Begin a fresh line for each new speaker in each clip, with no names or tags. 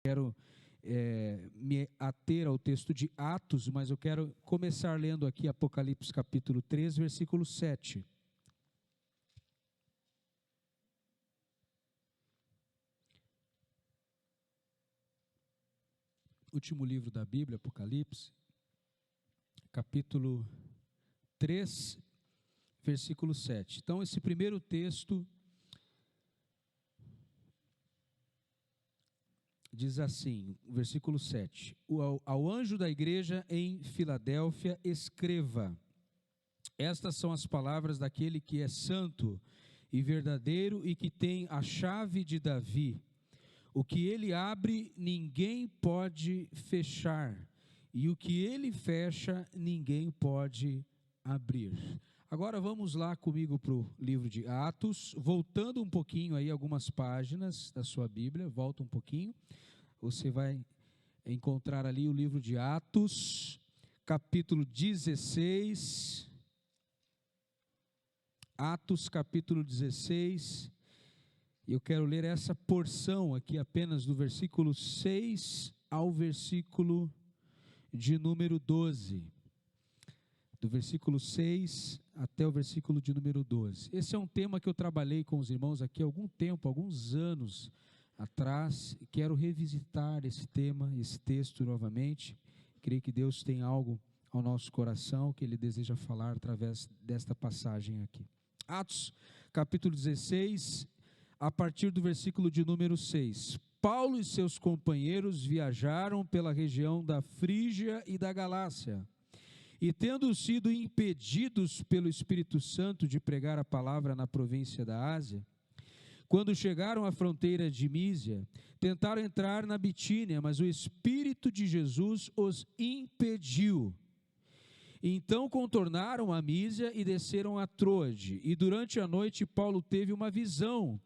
quero me ater ao texto de Atos, mas eu quero começar lendo aqui Apocalipse capítulo 3, versículo 7. Último livro da Bíblia, Apocalipse, capítulo 3, versículo 7. Então, esse primeiro texto diz assim, versículo 7: ao anjo da igreja em Filadélfia escreva: estas são as palavras daquele que é santo e verdadeiro e que tem a chave de Davi. O que ele abre, ninguém pode fechar, e o que ele fecha, ninguém pode abrir. Agora vamos lá comigo para o livro de Atos, voltando um pouquinho aí algumas páginas da sua Bíblia, volta um pouquinho, você vai encontrar ali o livro de Atos, capítulo 16, Atos capítulo 16, eu quero ler essa porção aqui apenas do versículo 6 ao versículo de número 12. Do versículo 6 até o versículo de número 12. Esse é um tema que eu trabalhei com os irmãos aqui há algum tempo, alguns anos atrás. Quero revisitar esse tema, esse texto novamente. Creio que Deus tem algo ao nosso coração que Ele deseja falar através desta passagem aqui. Atos capítulo 16, a partir do versículo de número 6. Paulo e seus companheiros viajaram pela região da Frígia e da Galácia, e tendo sido impedidos pelo Espírito Santo de pregar a palavra na província da Ásia, quando chegaram à fronteira de Mísia, tentaram entrar na Bitínia, mas o Espírito de Jesus os impediu. Então contornaram a Mísia e desceram a Troade, e durante a noite Paulo teve uma visão,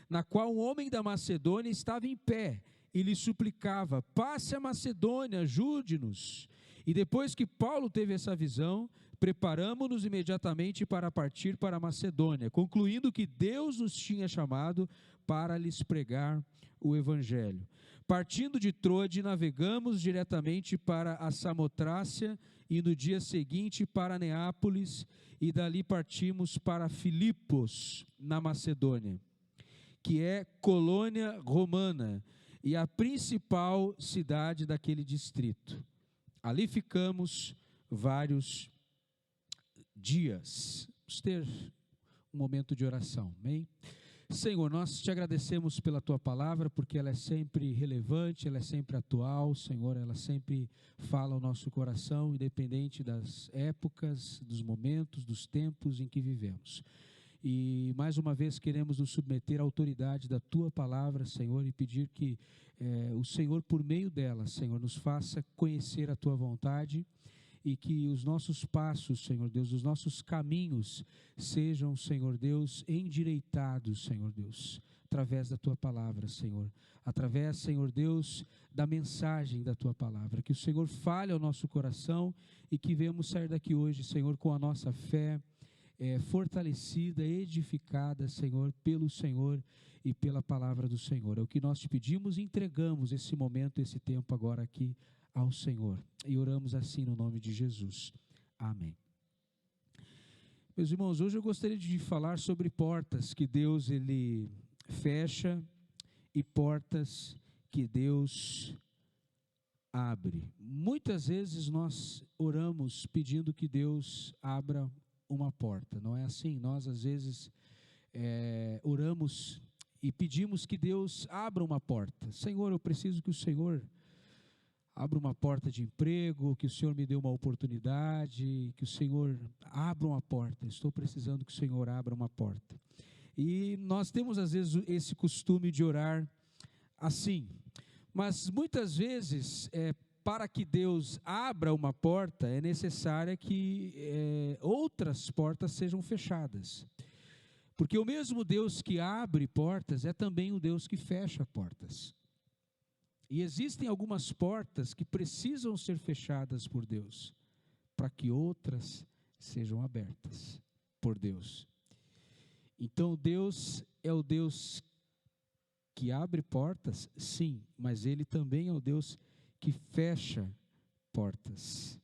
na qual um homem da Macedônia estava em pé, e lhe suplicava: passe a Macedônia, ajude-nos. E depois que Paulo teve essa visão, preparamo-nos imediatamente para partir para a Macedônia, concluindo que Deus nos tinha chamado para lhes pregar o Evangelho. Partindo de Troade, navegamos diretamente para a Samotrácia, e no dia seguinte para Neápolis, e dali partimos para Filipos, na Macedônia, que é colônia romana e a principal cidade daquele distrito. Ali ficamos vários dias. Vamos ter um momento de oração, amém? Senhor, nós te agradecemos pela tua palavra, porque ela é sempre relevante, ela é sempre atual, Senhor, ela sempre fala ao nosso coração, independente das épocas, dos momentos, dos tempos em que vivemos. E mais uma vez queremos nos submeter à autoridade da tua palavra, Senhor, e pedir que o Senhor, por meio dela, Senhor, nos faça conhecer a tua vontade, e que os nossos passos, Senhor Deus, os nossos caminhos sejam, Senhor Deus, endireitados, Senhor Deus, através da tua palavra, Senhor, através, Senhor Deus, da mensagem da tua palavra, que o Senhor fale ao nosso coração e que venhamos sair daqui hoje, Senhor, com a nossa fé fortalecida, edificada, Senhor, pelo Senhor e pela palavra do Senhor. É o que nós te pedimos e entregamos esse momento, esse tempo agora aqui ao Senhor. E oramos assim no nome de Jesus. Amém. Meus irmãos, hoje eu gostaria de falar sobre portas que Deus ele fecha e portas que Deus abre. Muitas vezes nós oramos pedindo que Deus abra uma porta, não é assim? Nós às vezes oramos e pedimos que Deus abra uma porta. Senhor, eu preciso que o Senhor abra uma porta de emprego, que o Senhor me dê uma oportunidade, que o Senhor abra uma porta. Estou precisando que o Senhor abra uma porta. E nós temos às vezes esse costume de orar assim, mas muitas vezes para que Deus abra uma porta, é necessário que outras portas sejam fechadas. Porque o mesmo Deus que abre portas é também o Deus que fecha portas. E existem algumas portas que precisam ser fechadas por Deus, para que outras sejam abertas por Deus. Então Deus é o Deus que abre portas? Sim, mas Ele também é o Deus que fecha portas.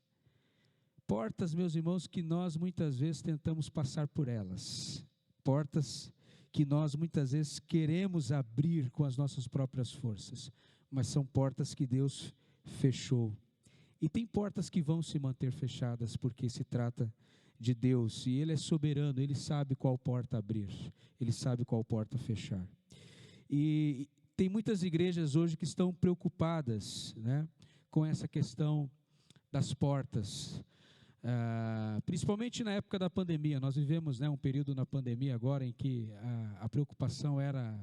Portas, meus irmãos, que nós muitas vezes tentamos passar por elas. Portas que nós muitas vezes queremos abrir com as nossas próprias forças, mas são portas que Deus fechou. E tem portas que vão se manter fechadas, porque se trata de Deus, e Ele é soberano, Ele sabe qual porta abrir, Ele sabe qual porta fechar. E tem muitas igrejas hoje que estão preocupadas, né, com essa questão das portas, principalmente na época da pandemia. Nós vivemos, né, um período na pandemia agora em que a preocupação era,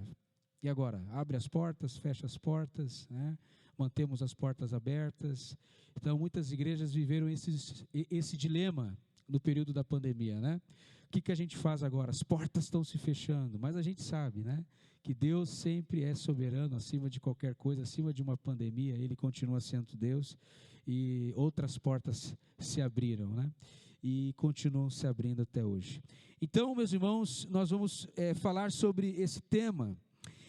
e agora? Abre as portas, fecha as portas, né? Mantemos as portas abertas. Então muitas igrejas viveram esse dilema no período da pandemia, né? O que a gente faz agora? As portas estão se fechando, mas a gente sabe, né, que Deus sempre é soberano acima de qualquer coisa, acima de uma pandemia, Ele continua sendo Deus, e outras portas se abriram, né? E continuam se abrindo até hoje. Então, meus irmãos, nós vamos falar sobre esse tema.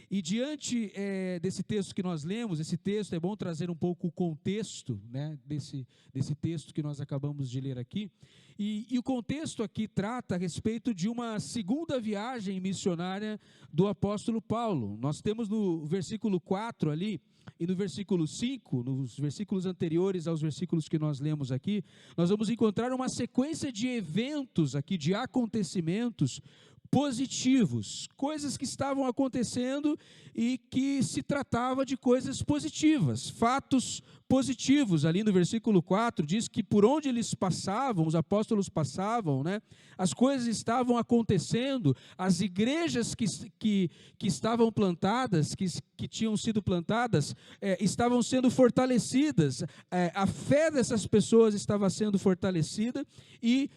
E diante desse texto que nós lemos, esse texto, é bom trazer um pouco o contexto, né, desse texto que nós acabamos de ler aqui. E o contexto aqui trata a respeito de uma segunda viagem missionária do apóstolo Paulo. Nós temos no versículo 4 ali, e no versículo 5, nos versículos anteriores aos versículos que nós lemos aqui, nós vamos encontrar uma sequência de eventos aqui, de acontecimentos positivos, coisas que estavam acontecendo e que se tratava de coisas positivas, fatos positivos. Ali no versículo 4 diz que por onde eles passavam, os apóstolos passavam, né, as coisas estavam acontecendo, as igrejas que estavam plantadas, que tinham sido plantadas, estavam sendo fortalecidas, a fé dessas pessoas estava sendo fortalecida e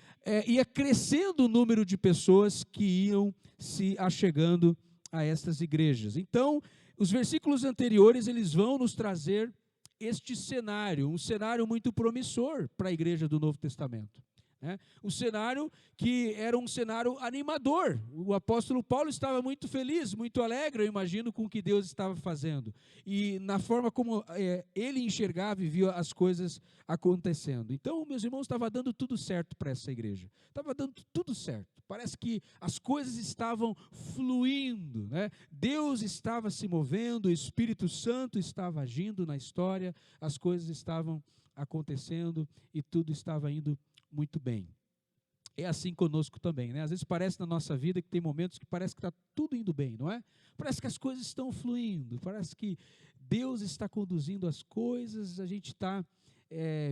ia crescendo o número de pessoas que iam se achegando a estas igrejas. Então, os versículos anteriores, eles vão nos trazer este cenário, um cenário muito promissor para a igreja do Novo Testamento. Um cenário que era um cenário animador. O apóstolo Paulo estava muito feliz, muito alegre, eu imagino, com o que Deus estava fazendo. E na forma como ele enxergava e via as coisas acontecendo. Então, meus irmãos, estava dando tudo certo para essa igreja. Estava dando tudo certo. Parece que as coisas estavam fluindo, né? Deus estava se movendo, o Espírito Santo estava agindo na história, as coisas estavam acontecendo e tudo estava indo muito bem. É assim conosco também, né? Às vezes parece na nossa vida que tem momentos que parece que está tudo indo bem, não é? Parece que as coisas estão fluindo, parece que Deus está conduzindo as coisas, a gente está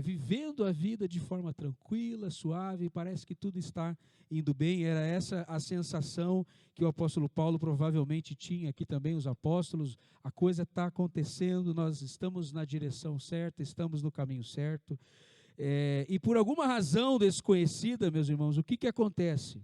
vivendo a vida de forma tranquila, suave, parece que tudo está indo bem. Era essa a sensação que o apóstolo Paulo provavelmente tinha aqui também, os apóstolos. A coisa está acontecendo, nós estamos na direção certa, estamos no caminho certo. E por alguma razão desconhecida, meus irmãos, o que acontece?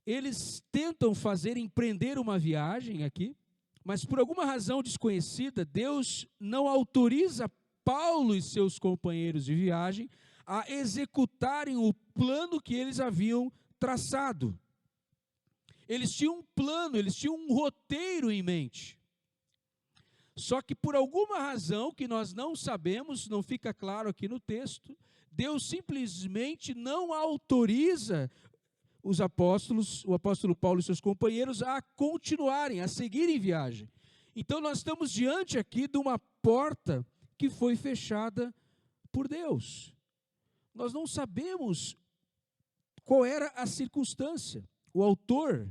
Eles tentam empreender uma viagem aqui, mas por alguma razão desconhecida, Deus não autoriza Paulo e seus companheiros de viagem a executarem o plano que eles haviam traçado. Eles tinham um plano, eles tinham um roteiro em mente. Só que por alguma razão que nós não sabemos, não fica claro aqui no texto, Deus simplesmente não autoriza os apóstolos, o apóstolo Paulo e seus companheiros a continuarem, a seguirem viagem. Então nós estamos diante aqui de uma porta que foi fechada por Deus. Nós não sabemos qual era a circunstância. O autor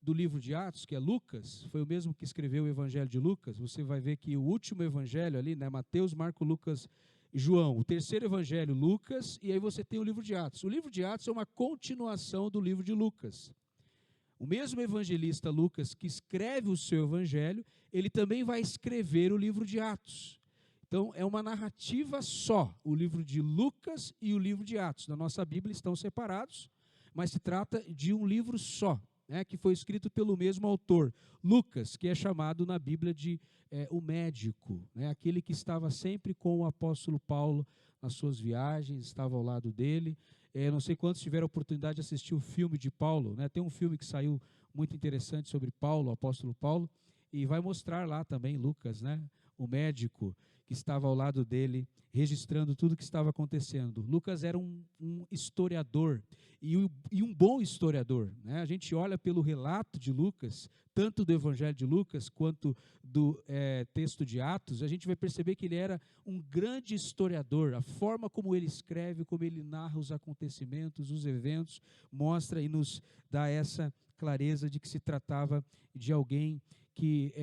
do livro de Atos, que é Lucas, foi o mesmo que escreveu o Evangelho de Lucas. Você vai ver que o último evangelho ali, né, Mateus, Marcos, Lucas e João. O terceiro evangelho, Lucas, e aí você tem o livro de Atos. O livro de Atos é uma continuação do livro de Lucas. O mesmo evangelista Lucas que escreve o seu evangelho, ele também vai escrever o livro de Atos. Então, é uma narrativa só, o livro de Lucas e o livro de Atos. Na nossa Bíblia estão separados, mas se trata de um livro só, né, que foi escrito pelo mesmo autor, Lucas, que é chamado na Bíblia de o médico, né, aquele que estava sempre com o apóstolo Paulo nas suas viagens, estava ao lado dele. Não sei quantos tiveram a oportunidade de assistir o filme de Paulo, né, tem um filme que saiu muito interessante sobre Paulo, o apóstolo Paulo. E vai mostrar lá também Lucas, né? O médico que estava ao lado dele, registrando tudo o que estava acontecendo. Lucas era um historiador, e um bom historiador, né? A gente olha pelo relato de Lucas, tanto do Evangelho de Lucas, quanto do texto de Atos, a gente vai perceber que ele era um grande historiador. A forma como ele escreve, como ele narra os acontecimentos, os eventos, mostra e nos dá essa clareza de que se tratava de alguém que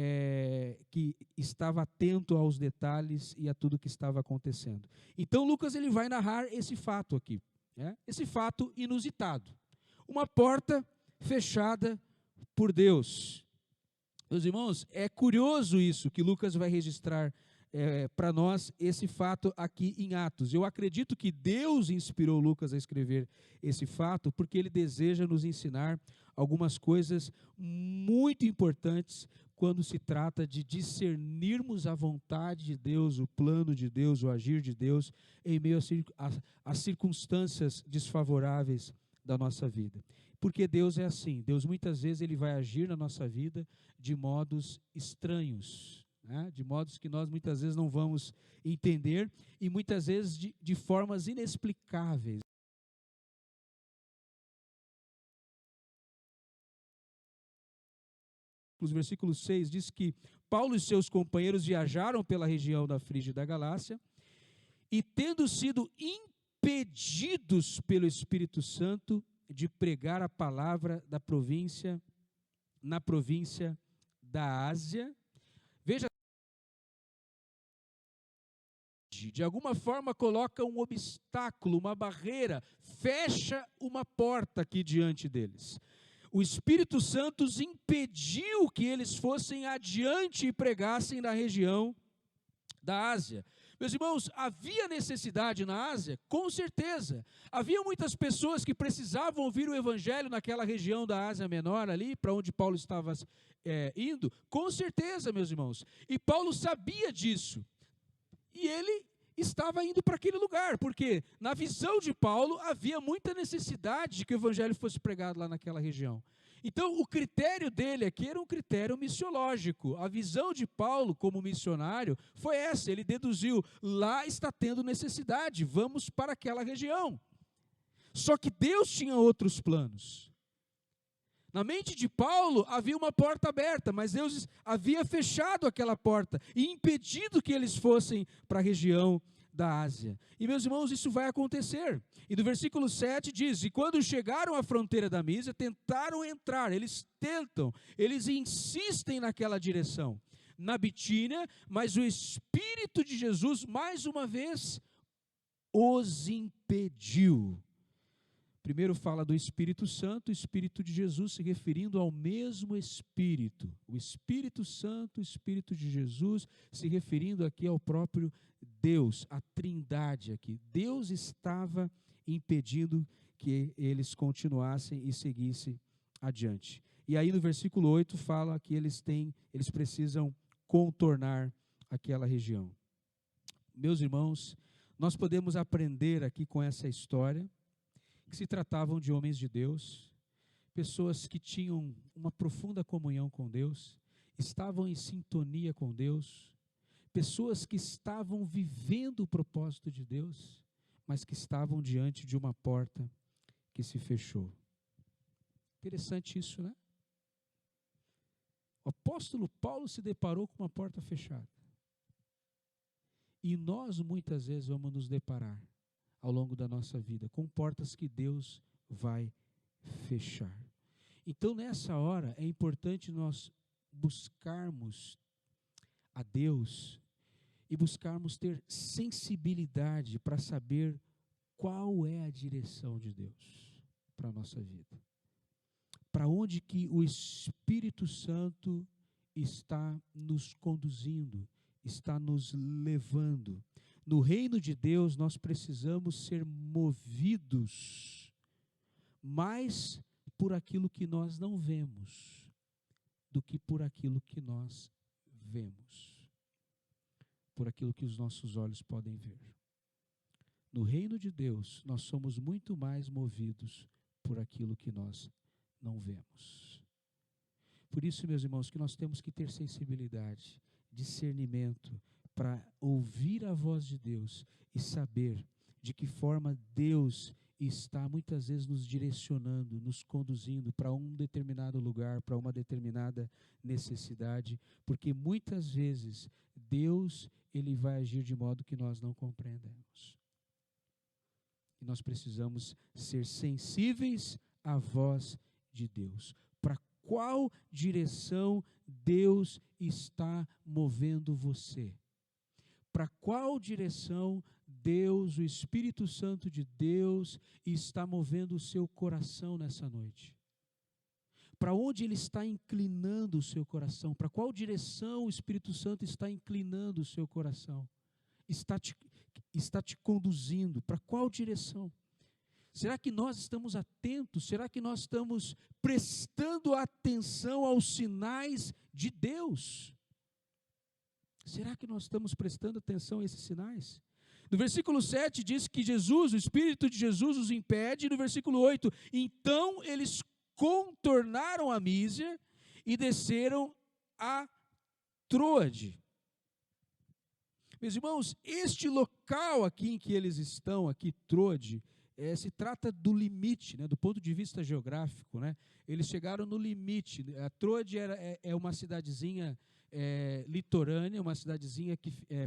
estava atento aos detalhes e a tudo que estava acontecendo. Então Lucas ele vai narrar esse fato aqui, né? Esse fato inusitado. Uma porta fechada por Deus. Meus irmãos, é curioso isso que Lucas vai registrar para nós, esse fato aqui em Atos. Eu acredito que Deus inspirou Lucas a escrever esse fato, porque ele deseja nos ensinar algumas coisas muito importantes quando se trata de discernirmos a vontade de Deus, o plano de Deus, o agir de Deus, em meio às circunstâncias desfavoráveis da nossa vida. Porque Deus é assim, Deus muitas vezes ele vai agir na nossa vida de modos estranhos, né? De modos que nós muitas vezes não vamos entender e muitas vezes de formas inexplicáveis. Os versículos 6 diz que Paulo e seus companheiros viajaram pela região da Frígia e da Galácia e, tendo sido impedidos pelo Espírito Santo de pregar a palavra na província da Ásia, veja, de alguma forma coloca um obstáculo, uma barreira, fecha uma porta aqui diante deles. O Espírito Santo os impediu que eles fossem adiante e pregassem na região da Ásia. Meus irmãos, havia necessidade na Ásia? Com certeza. Havia muitas pessoas que precisavam ouvir o Evangelho naquela região da Ásia Menor ali, para onde Paulo estava indo? Com certeza, meus irmãos. E Paulo sabia disso. E ele estava indo para aquele lugar, porque na visão de Paulo havia muita necessidade de que o Evangelho fosse pregado lá naquela região. Então, o critério dele aqui era um critério missiológico. A visão de Paulo como missionário foi essa, ele deduziu, lá está tendo necessidade, vamos para aquela região. Só que Deus tinha outros planos. Na mente de Paulo havia uma porta aberta, mas Deus havia fechado aquela porta e impedido que eles fossem para a região da Ásia. E, meus irmãos, isso vai acontecer. E do versículo 7 diz: e quando chegaram à fronteira da Mísia, tentaram entrar, eles insistem naquela direção, na Bitínia, mas o Espírito de Jesus, mais uma vez, os impediu. Primeiro fala do Espírito Santo, o Espírito de Jesus, se referindo ao mesmo Espírito. O Espírito Santo, o Espírito de Jesus, se referindo aqui ao próprio Deus, a Trindade aqui. Deus estava impedindo que eles continuassem e seguissem adiante. E aí no versículo 8 fala que eles precisam contornar aquela região. Meus irmãos, nós podemos aprender aqui com essa história que se tratavam de homens de Deus, pessoas que tinham uma profunda comunhão com Deus, estavam em sintonia com Deus, pessoas que estavam vivendo o propósito de Deus, mas que estavam diante de uma porta que se fechou. Interessante isso, né? O apóstolo Paulo se deparou com uma porta fechada. E nós muitas vezes vamos nos deparar ao longo da nossa vida, com portas que Deus vai fechar. Então, nessa hora, é importante nós buscarmos a Deus e buscarmos ter sensibilidade para saber qual é a direção de Deus para a nossa vida. Para onde que o Espírito Santo está nos conduzindo, está nos levando. No reino de Deus, nós precisamos ser movidos mais por aquilo que nós não vemos do que por aquilo que nós vemos, por aquilo que os nossos olhos podem ver. No reino de Deus, nós somos muito mais movidos por aquilo que nós não vemos. Por isso, meus irmãos, que nós temos que ter sensibilidade, discernimento, para ouvir a voz de Deus e saber de que forma Deus está muitas vezes nos direcionando, nos conduzindo para um determinado lugar, para uma determinada necessidade, porque muitas vezes Deus, ele vai agir de modo que nós não compreendemos. E nós precisamos ser sensíveis à voz de Deus. Para qual direção Deus está movendo você? Para qual direção Deus, o Espírito Santo de Deus, está movendo o seu coração nessa noite? Para onde Ele está inclinando o seu coração? Para qual direção o Espírito Santo está inclinando o seu coração? Está te conduzindo? Para qual direção? Será que nós estamos atentos? Será que nós estamos prestando atenção aos sinais de Deus? Será que nós estamos prestando atenção a esses sinais? No versículo 7 diz que Jesus, o Espírito de Jesus os impede. E no versículo 8, então eles contornaram a Mísia e desceram a Troade. Meus irmãos, este local aqui em que eles estão, aqui Troade, se trata do limite, né, do ponto de vista geográfico, né? Eles chegaram no limite. A Troade é uma cidadezinha litorânea, uma cidadezinha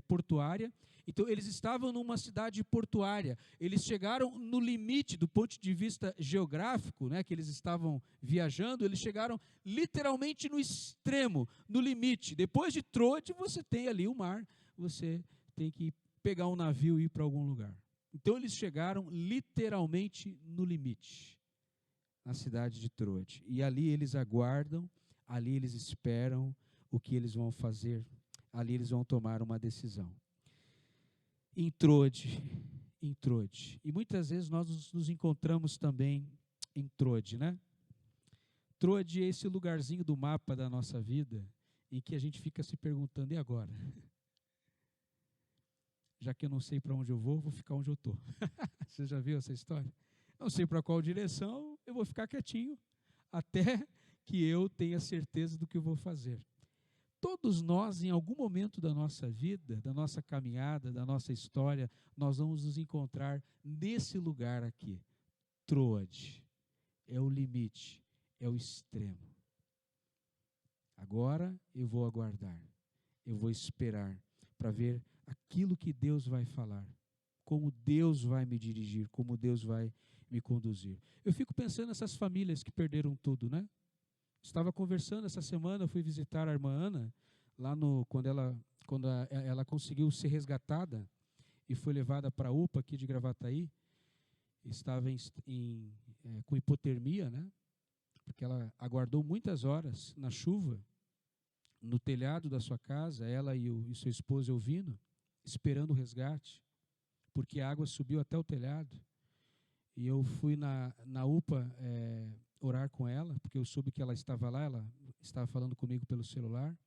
portuária. Então, eles estavam numa cidade portuária. Eles chegaram no limite do ponto de vista geográfico, né, que eles estavam viajando. Eles chegaram literalmente no extremo, no limite. Depois de Troade, você tem ali o mar. Você tem que pegar um navio e ir para algum lugar. Então, eles chegaram literalmente no limite, na cidade de Troade. E ali eles aguardam, ali eles esperam o que eles vão fazer, ali eles vão tomar uma decisão. Em Troade. E muitas vezes nós nos encontramos também em Troade, né? Troade é esse lugarzinho do mapa da nossa vida em que a gente fica se perguntando, e agora? Já que eu não sei para onde eu vou ficar onde eu estou. Você já viu essa história? Não sei para qual direção, eu vou ficar quietinho, até que eu tenha certeza do que eu vou fazer. Todos nós, em algum momento da nossa vida, da nossa caminhada, da nossa história, nós vamos nos encontrar nesse lugar aqui. Troade. É o limite, é o extremo. Agora eu vou aguardar, eu vou esperar para ver aquilo que Deus vai falar, como Deus vai me dirigir, como Deus vai me conduzir. Eu fico pensando nessas famílias que perderam tudo, né? Estava conversando essa semana, eu fui visitar a irmã Ana, lá quando ela conseguiu ser resgatada e foi levada para a UPA aqui de Gravataí. Estava com hipotermia, né? Porque ela aguardou muitas horas na chuva, no telhado da sua casa, ela e seu esposo Elvino, esperando o resgate, porque a água subiu até o telhado. E eu fui na UPA orar com ela, porque eu soube que ela estava lá, ela estava falando comigo pelo celular.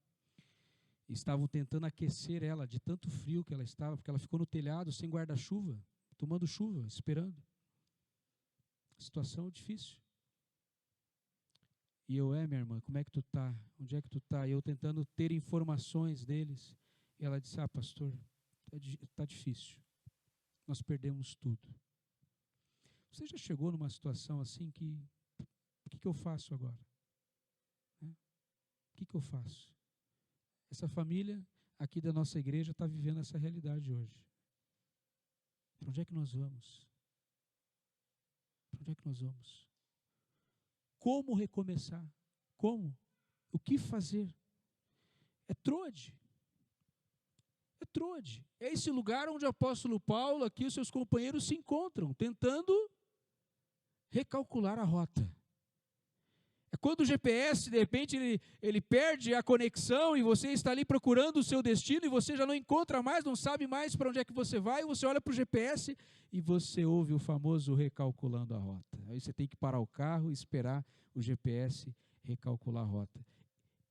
Estavam tentando aquecer ela de tanto frio que ela estava, porque ela ficou no telhado sem guarda-chuva, tomando chuva, esperando. Situação difícil. E eu, minha irmã, como é que tu tá? Onde é que tu tá? E eu tentando ter informações deles. E ela disse, pastor, tá difícil. Nós perdemos tudo. Você já chegou numa situação assim que, o que eu faço agora? O que eu faço? Essa família aqui da nossa igreja está vivendo essa realidade hoje. Para onde é que nós vamos? Para onde é que nós vamos? Como recomeçar? Como? O que fazer? É Troade. É Troade. É esse lugar onde o apóstolo Paulo, aqui os seus companheiros se encontram, tentando recalcular a rota. É quando o GPS, de repente, ele perde a conexão e você está ali procurando o seu destino e você já não encontra mais, não sabe mais para onde é que você vai, e você olha para o GPS e você ouve o famoso recalculando a rota. Aí você tem que parar o carro e esperar o GPS recalcular a rota.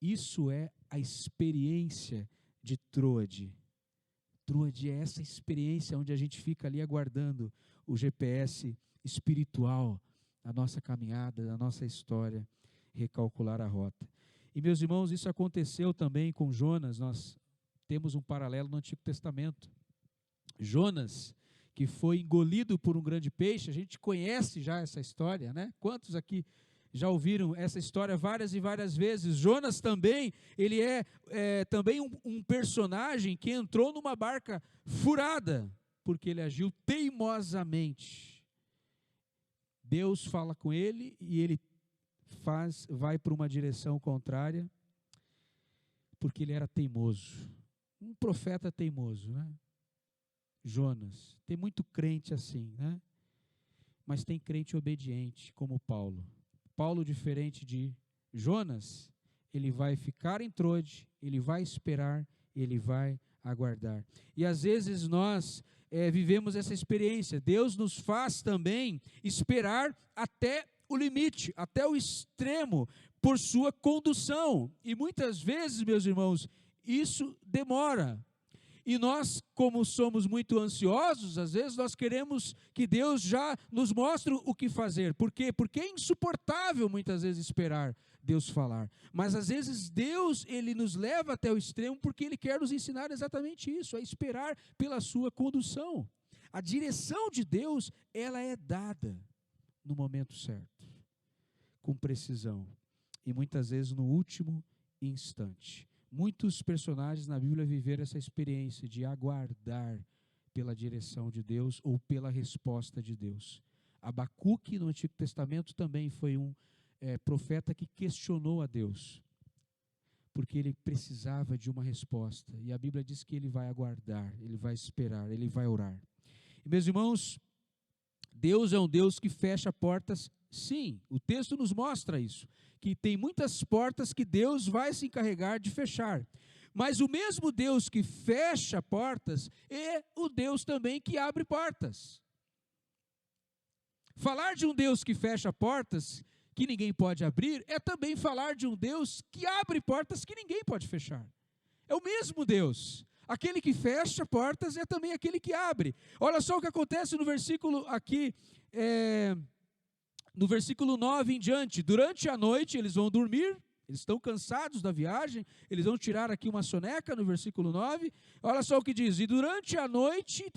Isso é a experiência de Troade. Troade é essa experiência onde a gente fica ali aguardando o GPS espiritual, a nossa caminhada, a nossa história, recalcular a rota. E, meus irmãos, isso aconteceu também com Jonas. Nós temos um paralelo no Antigo Testamento. Jonas, que foi engolido por um grande peixe, a gente conhece já essa história, né? Quantos aqui já ouviram essa história várias e várias vezes? Jonas também, ele é também um personagem que entrou numa barca furada, porque ele agiu teimosamente. Deus fala com ele e ele vai para uma direção contrária, porque ele era teimoso. Um profeta teimoso, né? Jonas. Tem muito crente assim, né? Mas tem crente obediente, como Paulo. Paulo, diferente de Jonas, ele vai ficar em Trode, ele vai esperar, ele vai aguardar. E às vezes nós vivemos essa experiência. Deus nos faz também esperar até o limite, até o extremo, por sua condução. E muitas vezes, meus irmãos, isso demora. E nós, como somos muito ansiosos, às vezes nós queremos que Deus já nos mostre o que fazer. Por quê? Porque é insuportável muitas vezes esperar Deus falar. Mas às vezes Deus, ele nos leva até o extremo porque ele quer nos ensinar exatamente isso, a esperar pela sua condução. A direção de Deus, ela é dada no momento certo, com precisão, e muitas vezes no último instante. Muitos personagens na Bíblia viveram essa experiência de aguardar pela direção de Deus ou pela resposta de Deus. Abacuque, no Antigo Testamento, também foi um profeta que questionou a Deus, porque ele precisava de uma resposta. E a Bíblia diz que ele vai aguardar, ele vai esperar, ele vai orar. E, meus irmãos, Deus é um Deus que fecha portas. Sim, o texto nos mostra isso, que tem muitas portas que Deus vai se encarregar de fechar. Mas o mesmo Deus que fecha portas é o Deus também que abre portas. Falar de um Deus que fecha portas que ninguém pode abrir é também falar de um Deus que abre portas que ninguém pode fechar. É o mesmo Deus. Aquele que fecha portas é também aquele que abre. Olha só o que acontece no versículo aqui, no versículo 9 em diante. Durante a noite eles vão dormir, eles estão cansados da viagem, eles vão tirar aqui uma soneca no versículo 9. Olha só o que diz: e durante a noite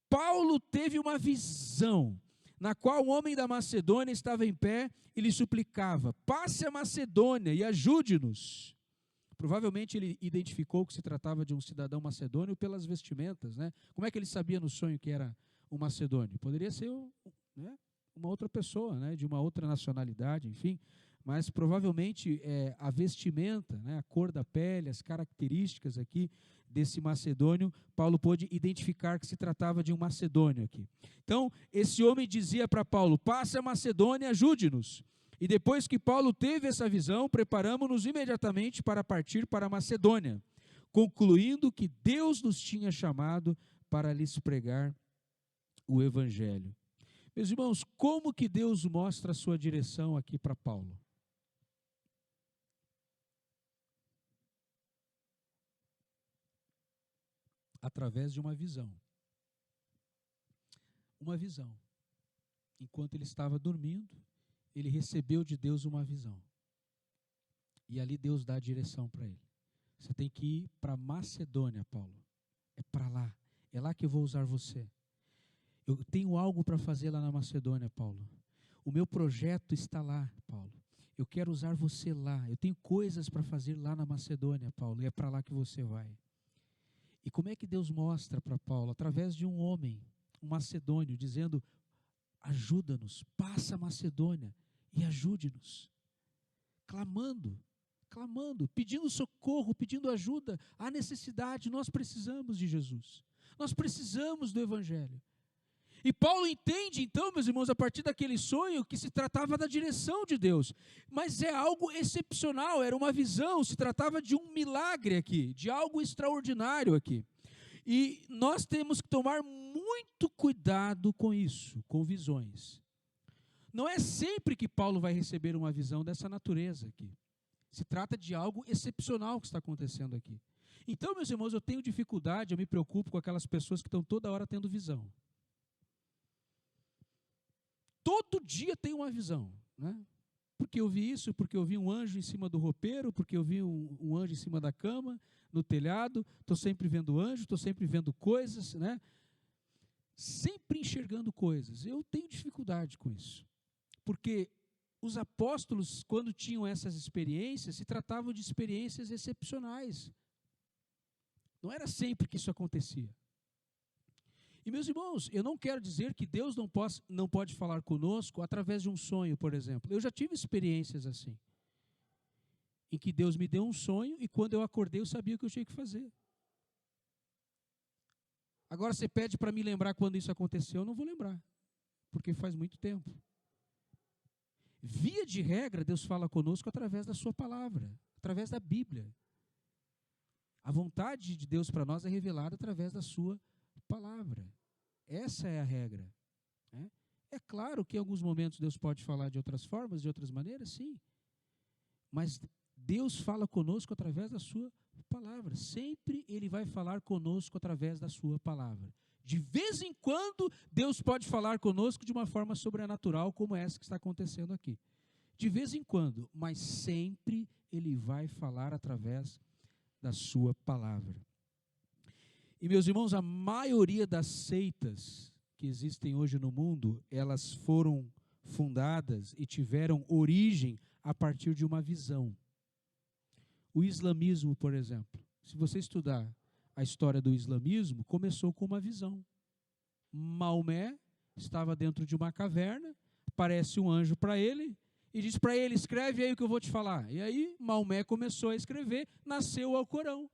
Paulo teve uma visão, na qual o homem da Macedônia estava em pé e lhe suplicava: passe a Macedônia e ajude-nos. Provavelmente ele identificou que se tratava de um cidadão macedônio pelas vestimentas, né? Como é que ele sabia no sonho que era um macedônio? Poderia ser uma outra pessoa, né? De uma outra nacionalidade, enfim. Mas provavelmente a vestimenta, né? A cor da pele, as características aqui desse macedônio, Paulo pôde identificar que se tratava de um macedônio aqui. Então, esse homem dizia para Paulo: passe a Macedônia e ajude-nos. E depois que Paulo teve essa visão, preparamos-nos imediatamente para partir para a Macedônia, concluindo que Deus nos tinha chamado para lhes pregar o Evangelho. Meus irmãos, como que Deus mostra a sua direção aqui para Paulo? Através de uma visão. Uma visão. Enquanto ele estava dormindo, ele recebeu de Deus uma visão. E ali Deus dá a direção para ele. Você tem que ir para Macedônia, Paulo. É para lá. É lá que eu vou usar você. Eu tenho algo para fazer lá na Macedônia, Paulo. O meu projeto está lá, Paulo. Eu quero usar você lá. Eu tenho coisas para fazer lá na Macedônia, Paulo. E é para lá que você vai. E como é que Deus mostra para Paulo? Através de um homem, um macedônio, dizendo: ajuda-nos, passa a Macedônia e ajude-nos. Clamando, pedindo socorro, pedindo ajuda. Há necessidade, nós precisamos de Jesus. Nós precisamos do Evangelho. E Paulo entende, então, meus irmãos, a partir daquele sonho, que se tratava da direção de Deus. Mas é algo excepcional, era uma visão, se tratava de um milagre aqui, de algo extraordinário aqui. E nós temos que tomar muito cuidado com isso, com visões. Não é sempre que Paulo vai receber uma visão dessa natureza aqui. Se trata de algo excepcional que está acontecendo aqui. Então, meus irmãos, eu tenho dificuldade, eu me preocupo com aquelas pessoas que estão toda hora tendo visão. Todo dia tem uma visão, né? porque eu vi isso, porque eu vi um anjo em cima do roupeiro, porque eu vi um anjo em cima da cama, no telhado, estou sempre vendo anjo, estou sempre vendo coisas, né? Sempre enxergando coisas. Eu tenho dificuldade com isso, porque os apóstolos, quando tinham essas experiências, se tratavam de experiências excepcionais. Não era sempre que isso acontecia. E, meus irmãos, eu não quero dizer que Deus não pode falar conosco através de um sonho, por exemplo. Eu já tive experiências assim, em que Deus me deu um sonho e quando eu acordei eu sabia o que eu tinha que fazer. Agora você pede para me lembrar quando isso aconteceu, eu não vou lembrar, porque faz muito tempo. Via de regra, Deus fala conosco através da sua palavra, através da Bíblia. A vontade de Deus para nós é revelada através da sua palavra. Essa é a regra, né? É claro que em alguns momentos Deus pode falar de outras formas, de outras maneiras, sim. Mas Deus fala conosco através da sua palavra. Sempre Ele vai falar conosco através da sua palavra. De vez em quando, Deus pode falar conosco de uma forma sobrenatural, como essa que está acontecendo aqui. De vez em quando, mas sempre Ele vai falar através da sua palavra. E, meus irmãos, a maioria das seitas que existem hoje no mundo, elas foram fundadas e tiveram origem a partir de uma visão. O islamismo, por exemplo, se você estudar a história do islamismo, começou com uma visão. Maomé estava dentro de uma caverna, aparece um anjo para ele e diz para ele, escreve aí o que eu vou te falar. E aí Maomé começou a escrever, nasceu o Alcorão.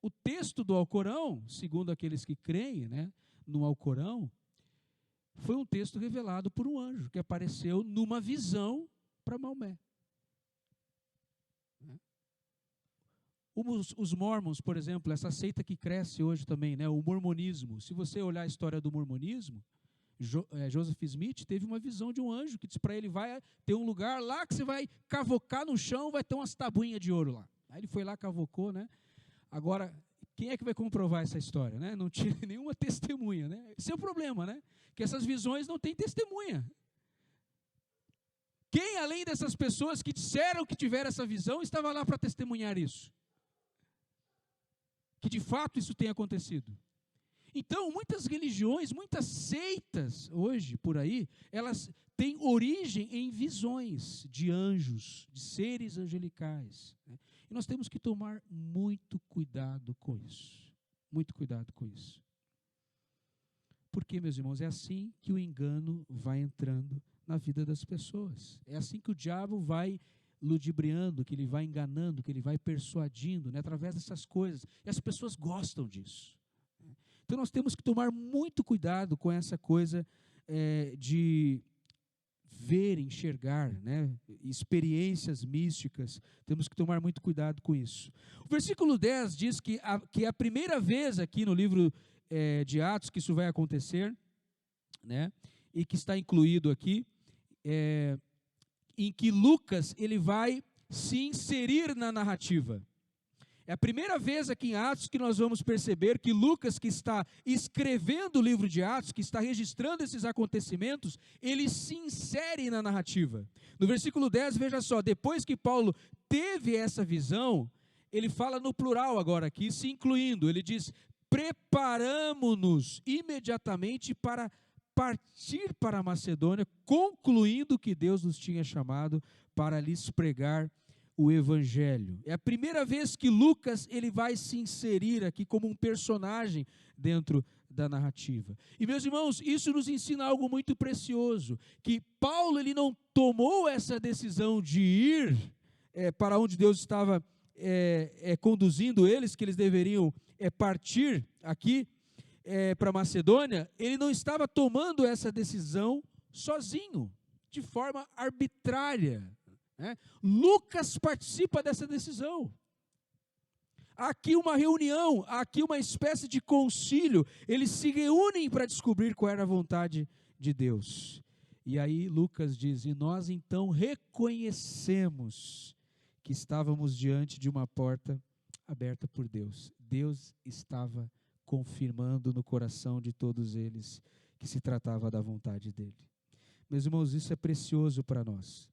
O texto do Alcorão, segundo aqueles que creem, né, no Alcorão, foi um texto revelado por um anjo, que apareceu numa visão para Maomé. Os mormons, por exemplo, essa seita que cresce hoje também, né, o mormonismo. Se você olhar a história do mormonismo, Joseph Smith teve uma visão de um anjo que disse para ele, vai ter um lugar lá que você vai cavocar no chão, vai ter umas tabuinhas de ouro lá. Aí ele foi lá, cavocou, né? Agora, quem é que vai comprovar essa história, né? Não tinha nenhuma testemunha, né? Esse é o problema, né? Que essas visões não têm testemunha. Quem, além dessas pessoas que disseram que tiveram essa visão, estava lá para testemunhar isso? Que de fato isso tem acontecido. Então, muitas religiões, muitas seitas hoje por aí, elas têm origem em visões de anjos, de seres angelicais, né? E nós temos que tomar muito cuidado com isso. Muito cuidado com isso. Porque, meus irmãos, é assim que o engano vai entrando na vida das pessoas. É assim que o diabo vai ludibriando, que ele vai enganando, que ele vai persuadindo, né, através dessas coisas. E as pessoas gostam disso. Então nós temos que tomar muito cuidado com essa coisa de ver, enxergar, né, experiências místicas. Temos que tomar muito cuidado com isso. O versículo 10 diz que é a primeira vez aqui no livro de Atos que isso vai acontecer, né, e que está incluído aqui, em que Lucas ele vai se inserir na narrativa. É a primeira vez aqui em Atos que nós vamos perceber que Lucas, que está escrevendo o livro de Atos, que está registrando esses acontecimentos, ele se insere na narrativa. No versículo 10, veja só, depois que Paulo teve essa visão, ele fala no plural agora aqui, se incluindo, ele diz, preparamo-nos imediatamente para partir para a Macedônia, concluindo que Deus nos tinha chamado para lhes pregar o Evangelho. É a primeira vez que Lucas ele vai se inserir aqui como um personagem dentro da narrativa. E, meus irmãos, isso nos ensina algo muito precioso, que Paulo ele não tomou essa decisão de ir para onde Deus estava conduzindo eles, que eles deveriam partir aqui para Macedônia. Ele não estava tomando essa decisão sozinho, de forma arbitrária. Lucas participa dessa decisão. Há aqui uma reunião, há aqui uma espécie de concílio. Eles se reúnem para descobrir qual era a vontade de Deus. E aí Lucas diz, e nós então reconhecemos que estávamos diante de uma porta aberta por Deus. Deus estava confirmando no coração de todos eles que se tratava da vontade dele. Meus irmãos, isso é precioso para nós.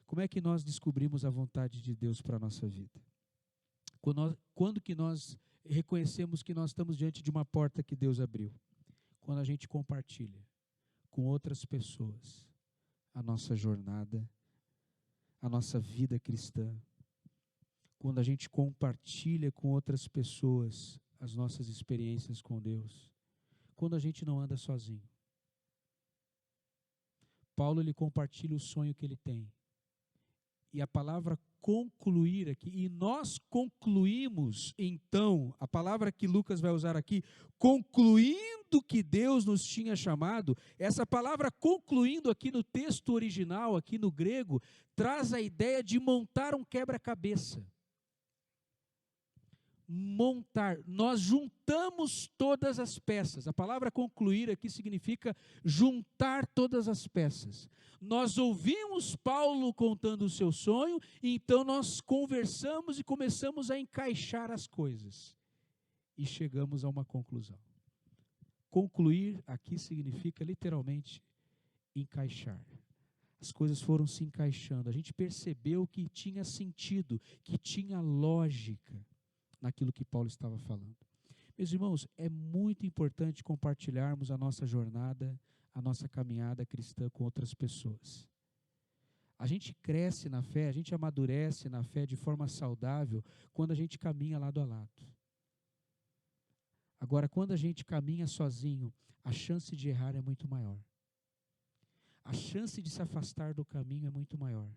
Como é que nós descobrimos a vontade de Deus para a nossa vida? Quando que nós reconhecemos que nós estamos diante de uma porta que Deus abriu? Quando a gente compartilha com outras pessoas a nossa jornada, a nossa vida cristã. Quando a gente compartilha com outras pessoas as nossas experiências com Deus. Quando a gente não anda sozinho. Paulo, ele compartilha o sonho que ele tem. E a palavra concluir aqui, e nós concluímos, então, a palavra que Lucas vai usar aqui, concluindo que Deus nos tinha chamado, essa palavra concluindo aqui no texto original, aqui no grego, traz a ideia de montar um quebra-cabeça. Montar, nós juntamos todas as peças. A palavra concluir aqui significa juntar todas as peças. Nós ouvimos Paulo contando o seu sonho, e então nós conversamos e começamos a encaixar as coisas. E chegamos a uma conclusão. Concluir aqui significa literalmente encaixar. As coisas foram se encaixando. A gente percebeu que tinha sentido, que tinha lógica naquilo que Paulo estava falando. Meus irmãos, é muito importante compartilharmos a nossa jornada, a nossa caminhada cristã com outras pessoas. A gente cresce na fé, a gente amadurece na fé de forma saudável quando a gente caminha lado a lado. Agora, quando a gente caminha sozinho, a chance de errar é muito maior. A chance de se afastar do caminho é muito maior.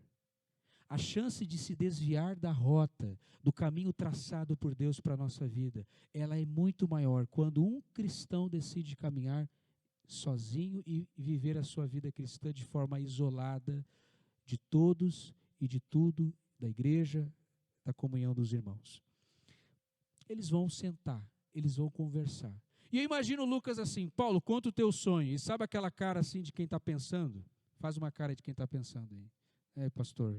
A chance de se desviar da rota, do caminho traçado por Deus para a nossa vida, ela é muito maior quando um cristão decide caminhar sozinho e viver a sua vida cristã de forma isolada de todos e de tudo, da igreja, da comunhão dos irmãos. Eles vão sentar, eles vão conversar. E eu imagino Lucas assim: Paulo, conta o teu sonho. E sabe aquela cara assim de quem está pensando? Faz uma cara de quem está pensando aí. É, pastor...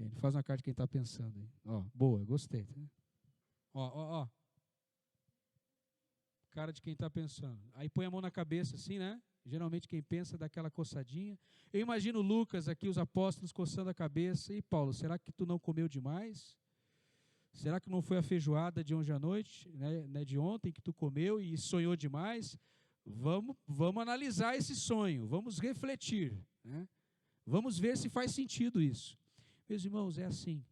Ele faz uma cara de quem está pensando aí. Ó, boa, gostei. Ó. Cara de quem está pensando. Aí põe a mão na cabeça assim, né? Geralmente quem pensa dá aquela coçadinha. Eu imagino Lucas aqui, os apóstolos coçando a cabeça. E Paulo, será que tu não comeu demais? Será que não foi a feijoada de hoje à noite, né, de ontem, que tu comeu e sonhou demais? Vamos analisar esse sonho, vamos refletir, né? Vamos ver se faz sentido isso. Meus irmãos, é assim,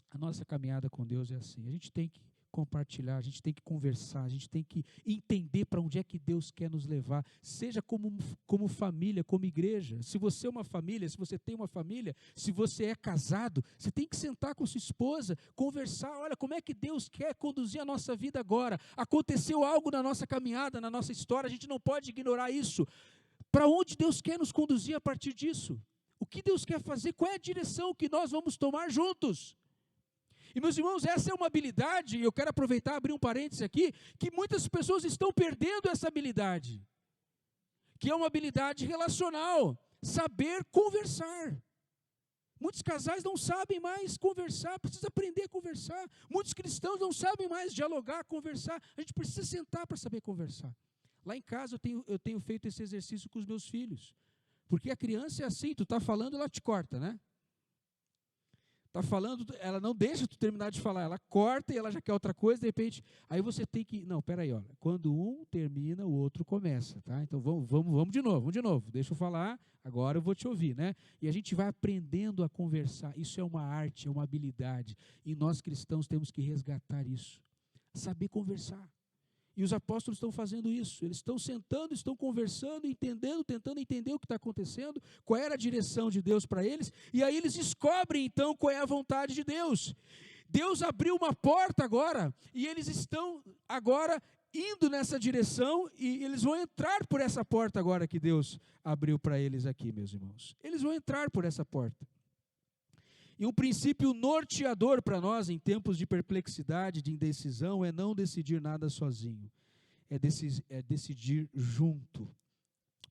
a nossa caminhada com Deus é assim, a gente tem que compartilhar, a gente tem que conversar, a gente tem que entender para onde é que Deus quer nos levar, seja como família, como igreja. Se você é uma família, se você tem uma família, se você é casado, você tem que sentar com sua esposa, conversar, olha, como é que Deus quer conduzir a nossa vida agora? Aconteceu algo na nossa caminhada, na nossa história, a gente não pode ignorar isso. Para onde Deus quer nos conduzir a partir disso? O que Deus quer fazer? Qual é a direção que nós vamos tomar juntos? E meus irmãos, essa é uma habilidade, e eu quero aproveitar e abrir um parênteses aqui, que muitas pessoas estão perdendo essa habilidade, que é uma habilidade relacional, saber conversar. Muitos casais não sabem mais conversar, precisa aprender a conversar. Muitos cristãos não sabem mais dialogar, conversar. A gente precisa sentar para saber conversar. Lá em casa eu tenho feito esse exercício com os meus filhos. Porque a criança é assim, tu está falando, ela te corta, né? Está falando, ela não deixa tu terminar de falar, ela corta e ela já quer outra coisa, de repente, aí você tem que, não, peraí, olha, quando um termina, o outro começa, tá? Então vamos de novo, deixa eu falar, agora eu vou te ouvir, né? E a gente vai aprendendo a conversar, isso é uma arte, é uma habilidade, e nós cristãos temos que resgatar isso, saber conversar. E os apóstolos estão fazendo isso, eles estão sentando, estão conversando, entendendo, tentando entender o que está acontecendo, qual era a direção de Deus para eles, e aí eles descobrem então qual é a vontade de Deus. Deus abriu uma porta agora, e eles estão agora indo nessa direção, e eles vão entrar por essa porta agora que Deus abriu para eles aqui, meus irmãos. Eles vão entrar por essa porta. E um princípio norteador para nós em tempos de perplexidade, de indecisão, é não decidir nada sozinho. É decidir junto.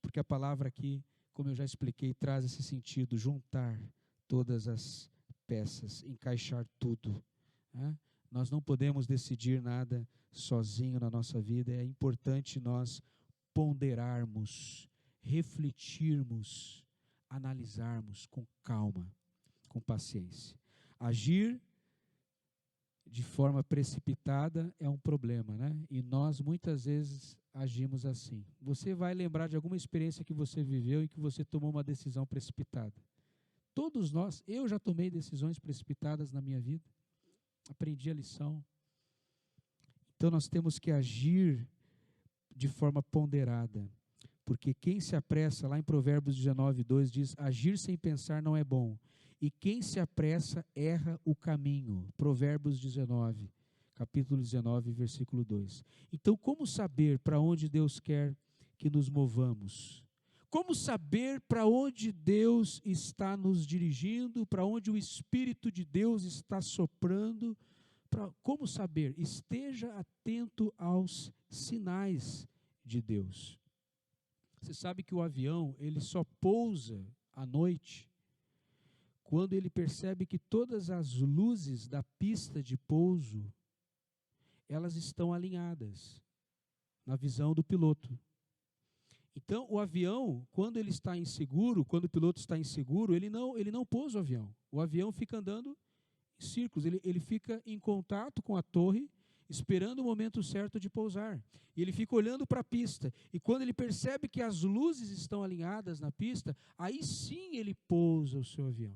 Porque a palavra aqui, como eu já expliquei, traz esse sentido, juntar todas as peças, encaixar tudo, né? Nós não podemos decidir nada sozinho na nossa vida, é importante nós ponderarmos, refletirmos, analisarmos com calma, com paciência. Agir de forma precipitada é um problema, né? E nós muitas vezes agimos assim. Você vai lembrar de alguma experiência que você viveu em que você tomou uma decisão precipitada. Todos nós, eu já tomei decisões precipitadas na minha vida, aprendi a lição. Então nós temos que agir de forma ponderada, porque quem se apressa, lá em Provérbios 19:2 diz, agir sem pensar não é bom, e quem se apressa erra o caminho. Provérbios 19, capítulo 19, versículo 2. Então, como saber para onde Deus quer que nos movamos? Como saber para onde Deus está nos dirigindo, para onde o Espírito de Deus está soprando? Como saber? Esteja atento aos sinais de Deus. Você sabe que o avião, ele só pousa à noite quando ele percebe que todas as luzes da pista de pouso, elas estão alinhadas na visão do piloto. Então, o avião, quando ele está inseguro, quando o piloto está inseguro, ele não pousa o avião. O avião fica andando em círculos, ele fica em contato com a torre, esperando o momento certo de pousar. E ele fica olhando para a pista. E quando ele percebe que as luzes estão alinhadas na pista, aí sim ele pousa o seu avião.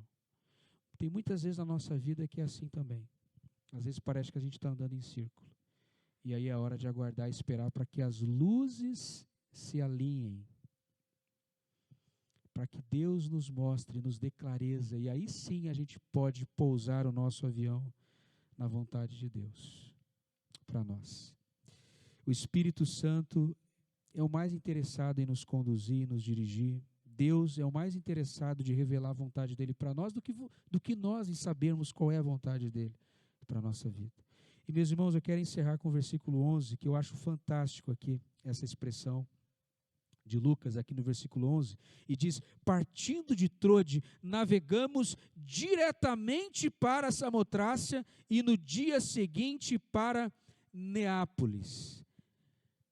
Tem muitas vezes na nossa vida que é assim também. Às vezes parece que a gente está andando em círculo. E aí é hora de aguardar e esperar para que as luzes se alinhem. Para que Deus nos mostre, nos dê clareza. E aí sim a gente pode pousar o nosso avião na vontade de Deus para nós. O Espírito Santo é o mais interessado em nos conduzir, nos dirigir. Deus é o mais interessado de revelar a vontade dele para nós do que nós em sabermos qual é a vontade dele para a nossa vida. E meus irmãos, eu quero encerrar com o versículo 11, que eu acho fantástico aqui, essa expressão de Lucas, aqui no versículo 11, e diz, partindo de Trode, navegamos diretamente para Samotrácia e no dia seguinte para Neápolis.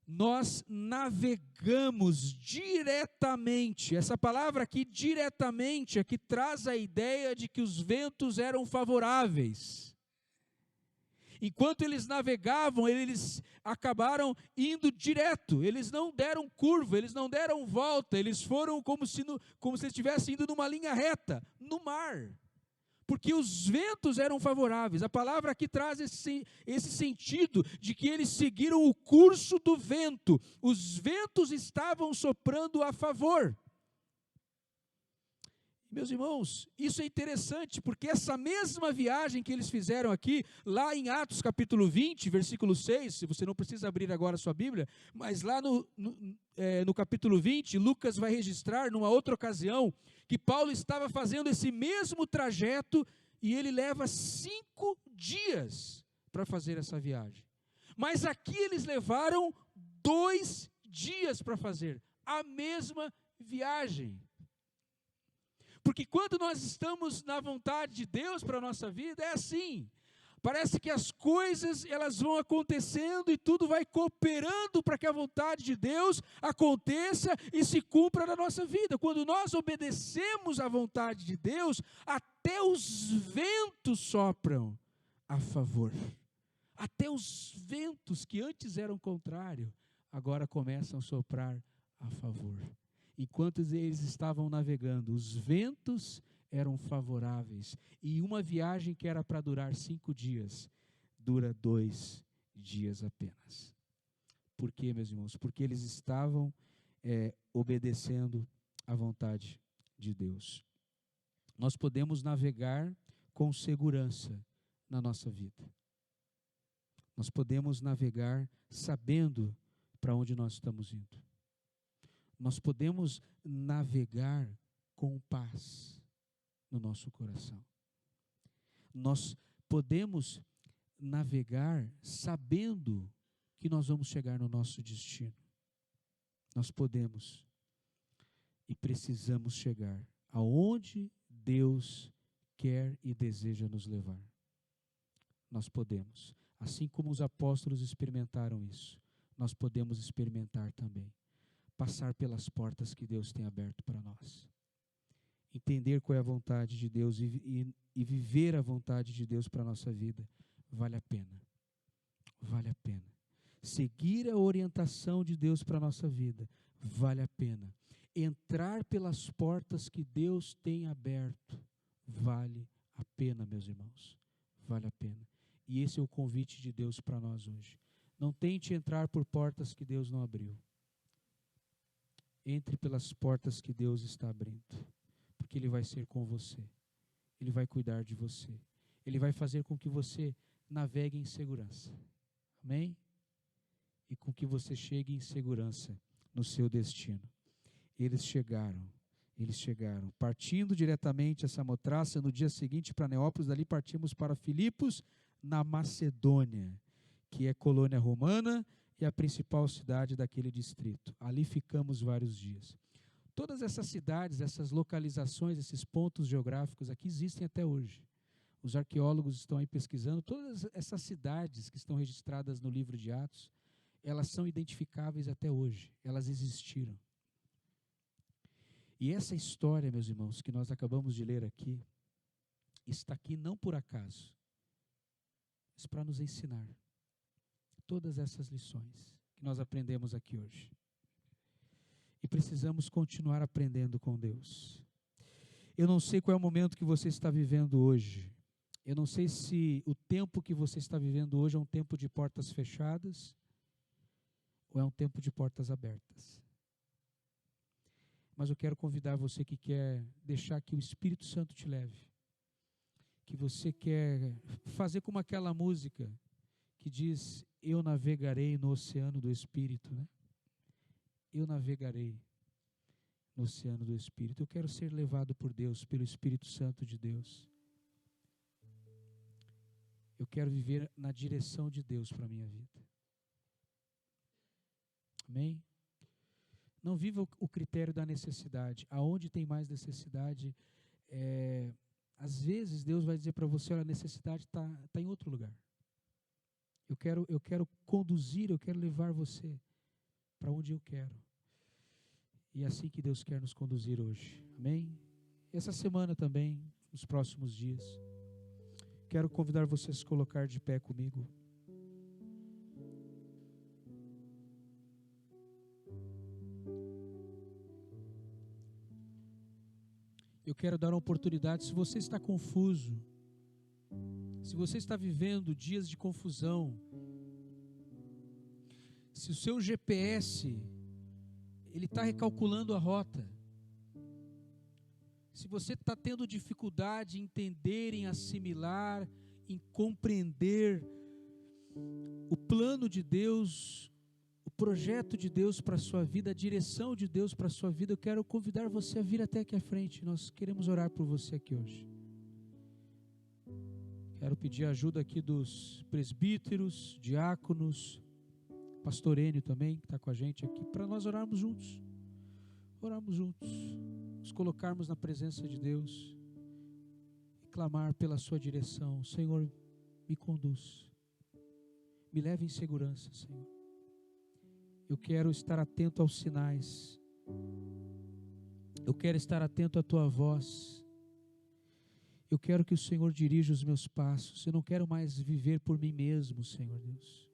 Nós navegamos diretamente. Essa palavra aqui, diretamente, aqui traz a ideia de que os ventos eram favoráveis. Enquanto eles navegavam, eles acabaram indo direto. Eles não deram curva, eles não deram volta. Eles foram como se eles estivessem indo numa linha reta, no mar. Porque os ventos eram favoráveis. A palavra aqui traz esse sentido de que eles seguiram o curso do vento. Os ventos estavam soprando a favor. Meus irmãos, isso é interessante, porque essa mesma viagem que eles fizeram aqui, lá em Atos capítulo 20, versículo 6, se você não precisa abrir agora a sua Bíblia, mas lá no capítulo 20, Lucas vai registrar, numa outra ocasião, que Paulo estava fazendo esse mesmo trajeto, e ele leva 5 dias para fazer essa viagem. Mas aqui eles levaram 2 dias para fazer a mesma viagem. Porque quando nós estamos na vontade de Deus para a nossa vida, é assim. Parece que as coisas elas vão acontecendo e tudo vai cooperando para que a vontade de Deus aconteça e se cumpra na nossa vida. Quando nós obedecemos à vontade de Deus, até os ventos sopram a favor. Até os ventos que antes eram contrários, agora começam a soprar a favor. Enquanto eles estavam navegando, os ventos eram favoráveis. E uma viagem que era para durar 5 dias, dura 2 dias apenas. Por quê, meus irmãos? Porque eles estavam obedecendo à vontade de Deus. Nós podemos navegar com segurança na nossa vida. Nós podemos navegar sabendo para onde nós estamos indo. Nós podemos navegar com paz no nosso coração. Nós podemos navegar sabendo que nós vamos chegar no nosso destino. Nós podemos e precisamos chegar aonde Deus quer e deseja nos levar. Nós podemos, assim como os apóstolos experimentaram isso, nós podemos experimentar também. passar pelas portas que Deus tem aberto para nós. Entender qual é a vontade de Deus e viver a vontade de Deus para a nossa vida, vale a pena. Vale a pena. Seguir a orientação de Deus para a nossa vida, vale a pena. Entrar pelas portas que Deus tem aberto, vale a pena, meus irmãos. Vale a pena. E esse é o convite de Deus para nós hoje. Não tente entrar por portas que Deus não abriu. Entre pelas portas que Deus está abrindo, porque Ele vai ser com você. Ele vai cuidar de você. Ele vai fazer com que você navegue em segurança. Amém? E com que você chegue em segurança no seu destino. Eles chegaram. Partindo diretamente a Samotraça, no dia seguinte para Neópolis, dali partimos para Filipos, na Macedônia, que é colônia romana e a principal cidade daquele distrito. Ali ficamos vários dias. Todas essas cidades, essas localizações, esses pontos geográficos aqui existem até hoje. Os arqueólogos estão aí pesquisando. Todas essas cidades que estão registradas no livro de Atos, elas são identificáveis até hoje. Elas existiram. E essa história, meus irmãos, que nós acabamos de ler aqui, está aqui não por acaso, mas para nos ensinar todas essas lições que nós aprendemos aqui hoje. E precisamos continuar aprendendo com Deus. Eu não sei qual é o momento que você está vivendo hoje. Eu não sei se o tempo que você está vivendo hoje é um tempo de portas fechadas ou é um tempo de portas abertas. Mas eu quero convidar você que quer deixar que o Espírito Santo te leve. Que você quer fazer como aquela música que diz: eu navegarei no oceano do Espírito, né? Eu navegarei no oceano do Espírito. Eu quero ser levado por Deus, pelo Espírito Santo de Deus. Eu quero viver na direção de Deus para a minha vida. Amém? Não viva o critério da necessidade. Aonde tem mais necessidade, às vezes Deus vai dizer para você: olha, a necessidade está em outro lugar. Eu quero conduzir, eu quero levar você para onde eu quero. E é assim que Deus quer nos conduzir hoje. Amém? Essa semana também, nos próximos dias, quero convidar você a se colocar de pé comigo. Eu quero dar uma oportunidade, se você está confuso, se você está vivendo dias de confusão, se o seu GPS, ele está recalculando a rota, se você está tendo dificuldade em entender, em assimilar, em compreender o plano de Deus, o projeto de Deus para a sua vida, a direção de Deus para a sua vida, eu quero convidar você a vir até aqui à frente. Nós queremos orar por você aqui hoje. Quero pedir a ajuda aqui dos presbíteros, diáconos, pastor Enio também, que está com a gente aqui, para nós orarmos juntos. Orarmos juntos, nos colocarmos na presença de Deus e clamar pela sua direção. Senhor, me conduz, me leve em segurança, Senhor. Eu quero estar atento aos sinais. Eu quero estar atento à tua voz. Eu quero que o Senhor dirija os meus passos. Eu não quero mais viver por mim mesmo, Senhor Deus.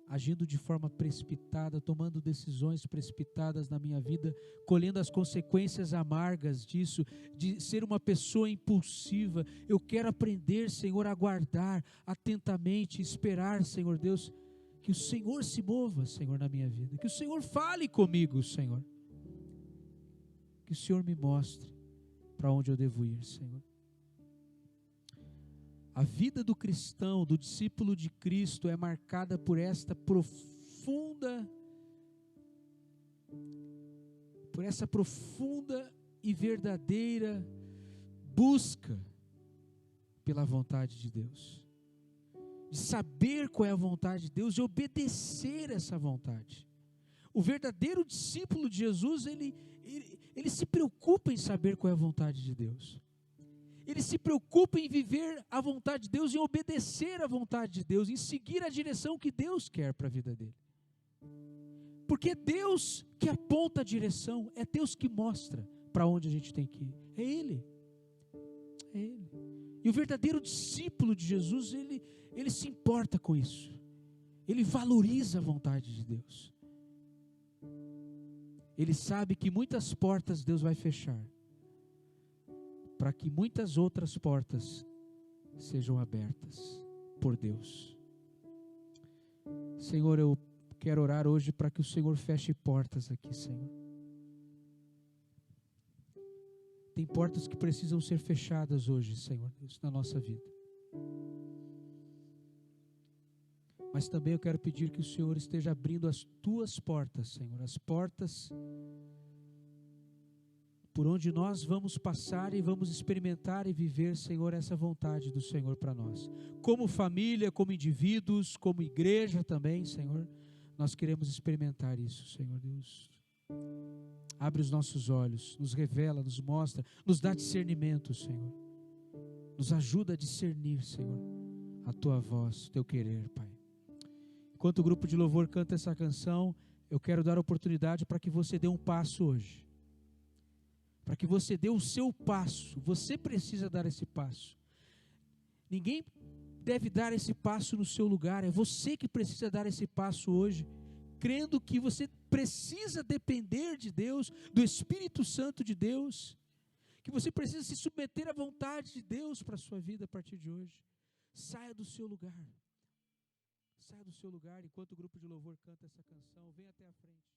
Agindo de forma precipitada, tomando decisões precipitadas na minha vida, colhendo as consequências amargas disso, de ser uma pessoa impulsiva. Eu quero aprender, Senhor, a guardar atentamente, esperar, Senhor Deus, que o Senhor se mova, Senhor, na minha vida. Que o Senhor fale comigo, Senhor. Que o Senhor me mostre para onde eu devo ir, Senhor. A vida do cristão, do discípulo de Cristo, é marcada por essa profunda e verdadeira busca pela vontade de Deus. De saber qual é a vontade de Deus e obedecer essa vontade. O verdadeiro discípulo de Jesus, ele se preocupa em saber qual é a vontade de Deus. Ele se preocupa em viver a vontade de Deus, em obedecer a vontade de Deus, em seguir a direção que Deus quer para a vida dele. Porque é Deus que aponta a direção, é Deus que mostra para onde a gente tem que ir. É Ele. É Ele. E o verdadeiro discípulo de Jesus, ele se importa com isso. Ele valoriza a vontade de Deus. Ele sabe que muitas portas Deus vai fechar, para que muitas outras portas sejam abertas por Deus. Senhor, eu quero orar hoje para que o Senhor feche portas aqui, Senhor. Tem portas que precisam ser fechadas hoje, Senhor Deus, na nossa vida. Mas também eu quero pedir que o Senhor esteja abrindo as tuas portas, Senhor, as portas por onde nós vamos passar e vamos experimentar e viver, Senhor, essa vontade do Senhor para nós. Como família, como indivíduos, como igreja também, Senhor, nós queremos experimentar isso, Senhor Deus. Abre os nossos olhos, nos revela, nos mostra, nos dá discernimento, Senhor. Nos ajuda a discernir, Senhor, a Tua voz, o Teu querer, Pai. Enquanto o grupo de louvor canta essa canção, eu quero dar oportunidade para que você dê um passo hoje. Para que você dê o seu passo. Você precisa dar esse passo. Ninguém deve dar esse passo no seu lugar. É você que precisa dar esse passo hoje, crendo que você precisa depender de Deus, do Espírito Santo de Deus, que você precisa se submeter à vontade de Deus para a sua vida a partir de hoje. Saia do seu lugar. Saia do seu lugar enquanto o grupo de louvor canta essa canção. Venha até a frente.